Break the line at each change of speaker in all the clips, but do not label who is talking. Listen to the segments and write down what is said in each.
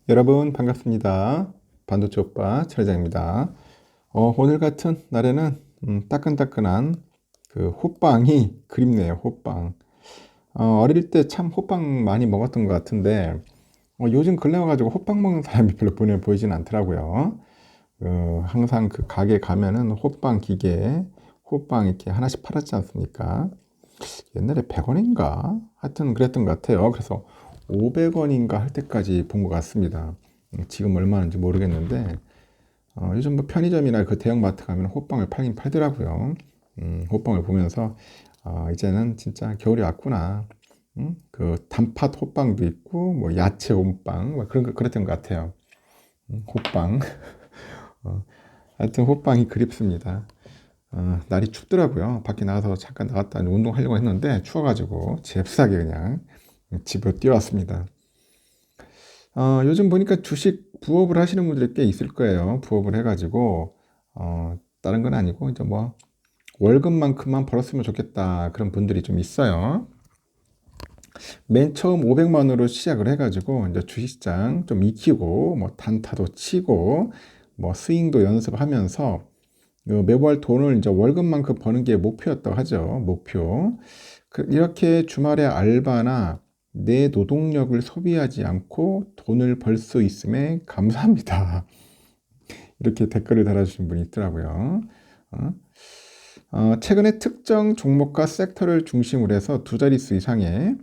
여러분 반갑습니다. 반도체 오빠 차례장입니다. 오늘 같은 날에는 따끈따끈한 그 호빵이 그립네요. 호빵. 어릴 때 참 호빵 많이 먹었던 것 같은데 요즘 근래 와가지고 호빵 먹는 사람이 별로 보이진 않더라고요. 항상 그 가게 가면은 호빵 기계, 호빵 이렇게 하나씩 팔았지 않습니까? 옛날에 100원인가? 하여튼 그랬던 것 같아요. 그래서 500원인가 할 때까지 본 것 같습니다. 지금 얼마인지 모르겠는데, 요즘 뭐 편의점이나 그 대형마트 가면 호빵을 팔긴 팔더라고요. 호빵을 보면서, 이제는 진짜 겨울이 왔구나. 그 단팥 호빵도 있고, 뭐 야채 호빵, 뭐 그랬던 것 같아요. 호빵. 어, 하여튼 호빵이 그립습니다. 날이 춥더라고요. 밖에 나가서 잠깐 나갔다 운동하려고 했는데 추워가지고 잽싸게 그냥 집으로 뛰어왔습니다. 요즘 보니까 주식 부업을 하시는 분들이 꽤 있을 거예요. 부업을 해가지고 다른 건 아니고 이제 뭐 월급만큼만 벌었으면 좋겠다 그런 분들이 좀 있어요. 맨 처음 500만 원으로 시작을 해가지고 이제 주식장 좀 익히고 뭐 단타도 치고 뭐 스윙도 연습하면서 매월 돈을 이제 월급만큼 버는 게 목표였다고 하죠. 목표. 이렇게 주말에 알바나 내 노동력을 소비하지 않고 돈을 벌 수 있음에 감사합니다. 이렇게 댓글을 달아주신 분이 있더라고요. 어? 최근에 특정 종목과 섹터를 중심으로 해서 두 자릿수 이상의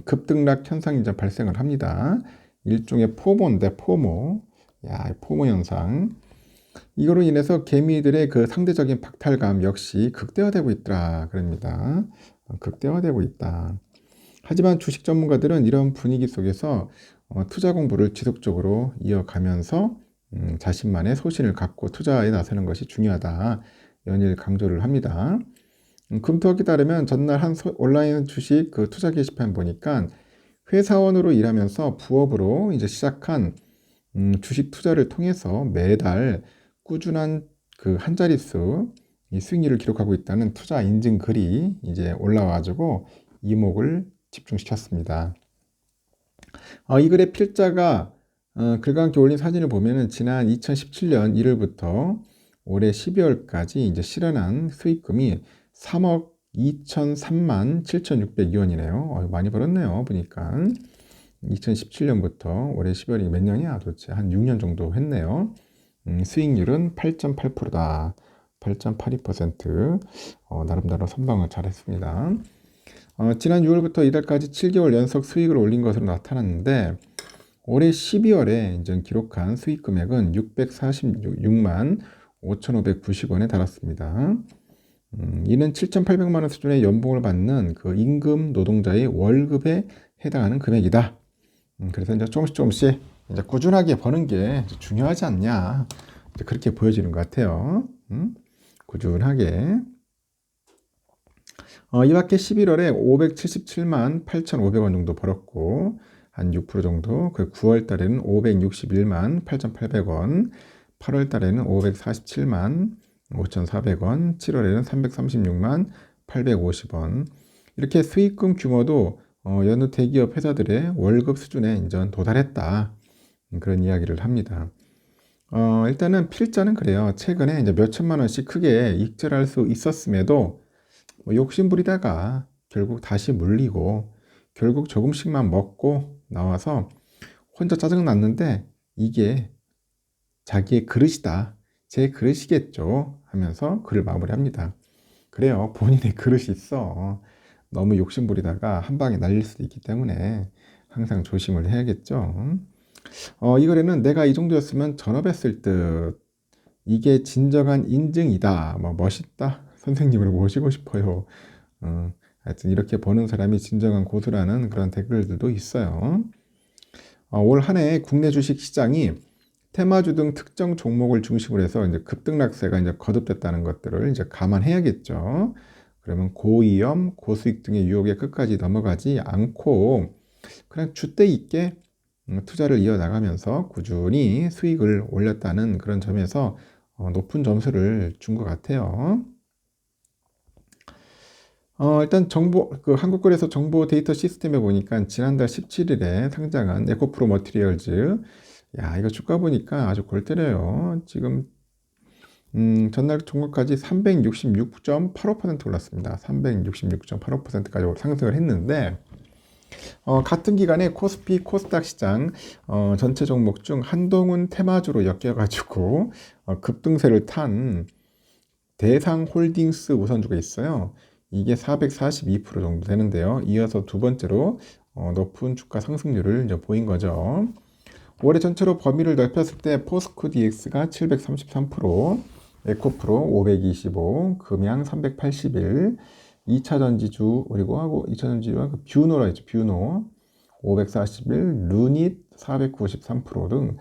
급등락 현상이 이제 발생을 합니다. 일종의 포모인데 포모. 야, 포모 현상. 이거로 인해서 개미들의 그 상대적인 박탈감 역시 극대화되고 있더라 그럽니다. 극대화되고 있다. 하지만 주식 전문가들은 이런 분위기 속에서 투자 공부를 지속적으로 이어가면서 자신만의 소신을 갖고 투자에 나서는 것이 중요하다. 연일 강조를 합니다. 금토하기 따르면 전날 한 온라인 주식 그 투자 게시판 보니까 회사원으로 일하면서 부업으로 이제 시작한 주식 투자를 통해서 매달 꾸준한 그 한 자릿수 이 수익률을 기록하고 있다는 투자 인증 글이 이제 올라와가지고 이목을 집중시켰습니다. 이 글의 필자가 글과 함께 올린 사진을 보면은 지난 2017년 1월부터 올해 12월까지 이제 실현한 수익금이 3억 2,003만 7,600위원이네요. 많이 벌었네요. 보니까 2017년부터 올해 12월이 몇 년이야? 도대체 한 6년 정도 했네요. 수익률은 8.8%다. 8.82%. 나름대로 선방을 잘했습니다. 지난 6월부터 이달까지 7개월 연속 수익을 올린 것으로 나타났는데 올해 12월에 이제 기록한 수익 금액은 646만 5,590원에 달았습니다. 이는 7,800만 원 수준의 연봉을 받는 그 임금 노동자의 월급에 해당하는 금액이다. 그래서 이제 조금씩 이제 꾸준하게 버는 게 중요하지 않냐. 이제 그렇게 보여지는 것 같아요. 꾸준하게. 이 밖에 11월에 577만 8,500원 정도 벌었고, 한 6% 정도. 그 9월 달에는 561만 8,800원, 8월 달에는 547만 5,400원, 7월에는 336만 850원. 이렇게 수익금 규모도 여느 대기업 회사들의 월급 수준에 이제 도달했다. 그런 이야기를 합니다. 일단은 필자는 그래요. 최근에 이제 몇 천만 원씩 크게 익절할 수 있었음에도 뭐 욕심 부리다가 결국 다시 물리고 결국 조금씩만 먹고 나와서 혼자 짜증 났는데 이게 자기의 그릇이다. 제 그릇이겠죠. 하면서 글을 마무리합니다. 그래요. 본인의 그릇이 있어. 너무 욕심 부리다가 한 방에 날릴 수도 있기 때문에 항상 조심을 해야겠죠. 이 글에는 내가 이 정도였으면 전업했을 듯. 이게 진정한 인증이다. 뭐 멋있다. 선생님을 모시고 싶어요. 하여튼 이렇게 보는 사람이 진정한 고수라는 그런 댓글들도 있어요. 올 한 해 국내 주식 시장이 테마주 등 특정 종목을 중심으로 해서 이제 급등락세가 이제 거듭됐다는 것들을 이제 감안해야겠죠. 그러면 고위험, 고수익 등의 유혹에 끝까지 넘어가지 않고 그냥 줏대 있게 투자를 이어나가면서 꾸준히 수익을 올렸다는 그런 점에서 높은 점수를 준 것 같아요. 일단 그 한국거래소 정보 데이터 시스템에 보니까 지난달 17일에 상장한 에코프로 머티리얼즈 야, 이거 주가 보니까 아주 골 때려요. 지금 전날 종가까지 366.85% 올랐습니다. 366.85%까지 상승을 했는데 같은 기간에 코스피, 코스닥 시장 전체 종목 중 한동훈 테마주로 엮여가지고 급등세를 탄 대상홀딩스 우선주가 있어요. 이게 442% 정도 되는데요. 이어서 두 번째로 높은 주가 상승률을 이제 보인 거죠. 올해 전체로 범위를 넓혔을 때 포스코 DX가 733%, 에코프로 525, 금양 381, 2차전지주 그리고 하고 2차전지주가 뷰노라 있죠. 뷰노 541, 루닛 493%등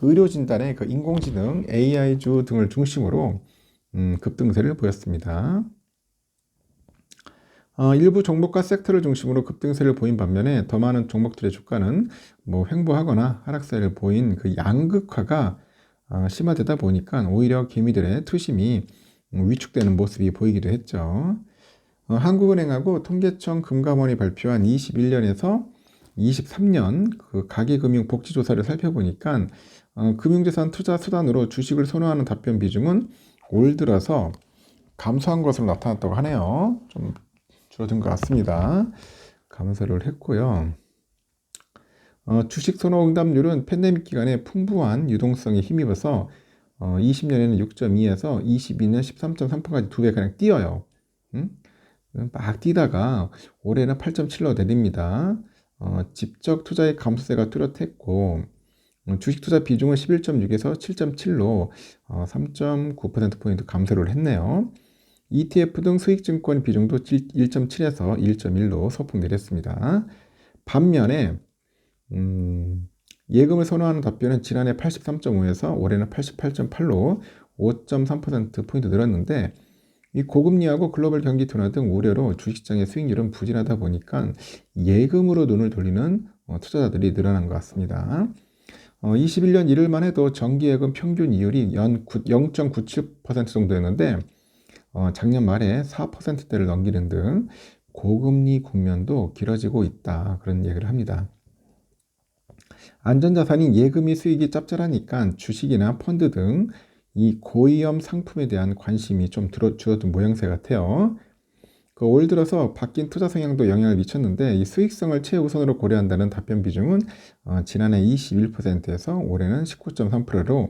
의료진단의 그 인공지능 AI주 등을 중심으로 급등세를 보였습니다. 일부 종목과 섹터를 중심으로 급등세를 보인 반면에 더 많은 종목들의 주가는 뭐 횡보하거나 하락세를 보인 그 양극화가 심화되다 보니까 오히려 개미들의 투심이 위축되는 모습이 보이기도 했죠. 한국은행하고 통계청 금감원이 발표한 21년에서 23년 그 가계금융복지조사를 살펴보니까 금융자산 투자 수단으로 주식을 선호하는 답변 비중은 올 들어서 감소한 것으로 나타났다고 하네요. 좀 줄어든 것 같습니다. 감소를 했고요. 주식 선호 응답률은 팬데믹 기간에 풍부한 유동성에 힘입어서 20년에는 6.2에서 22년 13.3%까지 2배가량 뛰어요. 막 뛰다가 올해는 8.7로 내립니다. 직접 투자의 감소세가 뚜렷했고 주식 투자 비중은 11.6에서 7.7로 3.9%포인트 감소를 했네요. ETF 등 수익증권 비중도 1.7에서 1.1로 소폭 내렸습니다. 반면에 예금을 선호하는 답변은 지난해 83.5에서 올해는 88.8로 5.3%포인트 늘었는데 이 고금리하고 글로벌 경기 둔화 등 우려로 주식시장의 수익률은 부진하다 보니까 예금으로 눈을 돌리는 투자자들이 늘어난 것 같습니다. 21년 1월만 해도 정기예금 평균 이율이 연 0.97% 정도였는데 작년 말에 4%대를 넘기는 등 고금리 국면도 길어지고 있다. 그런 얘기를 합니다. 안전자산인 예금이 수익이 짭짤하니까 주식이나 펀드 등 이 고위험 상품에 대한 관심이 좀 줄어든 모양새 같아요. 올 들어서 바뀐 투자 성향도 영향을 미쳤는데 이 수익성을 최우선으로 고려한다는 답변 비중은 지난해 21%에서 올해는 19.3%로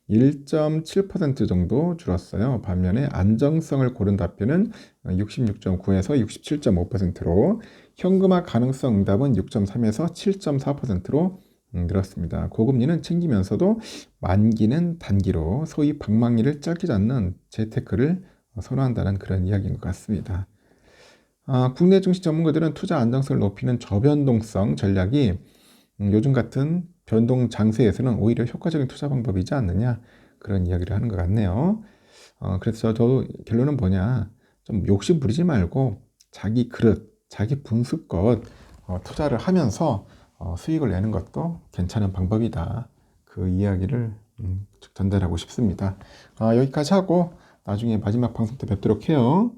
1.7% 정도 줄었어요. 반면에 안정성을 고른 답변은 66.9에서 67.5%로 현금화 가능성 응답은 6.3에서 7.4%로 늘었습니다. 고금리는 챙기면서도 만기는 단기로 소위 방망이를 짧게 잡는 재테크를 선호한다는 그런 이야기인 것 같습니다. 국내 증시 전문가들은 투자 안정성을 높이는 저변동성 전략이 요즘 같은 변동 장세에서는 오히려 효과적인 투자 방법이지 않느냐 그런 이야기를 하는 것 같네요. 그래서 저도 결론은 뭐냐 좀 욕심 부리지 말고 자기 그릇, 자기 분수껏 투자를 하면서 수익을 내는 것도 괜찮은 방법이다. 그 이야기를 전달하고 싶습니다. 여기까지 하고 나중에 마지막 방송 때 뵙도록 해요.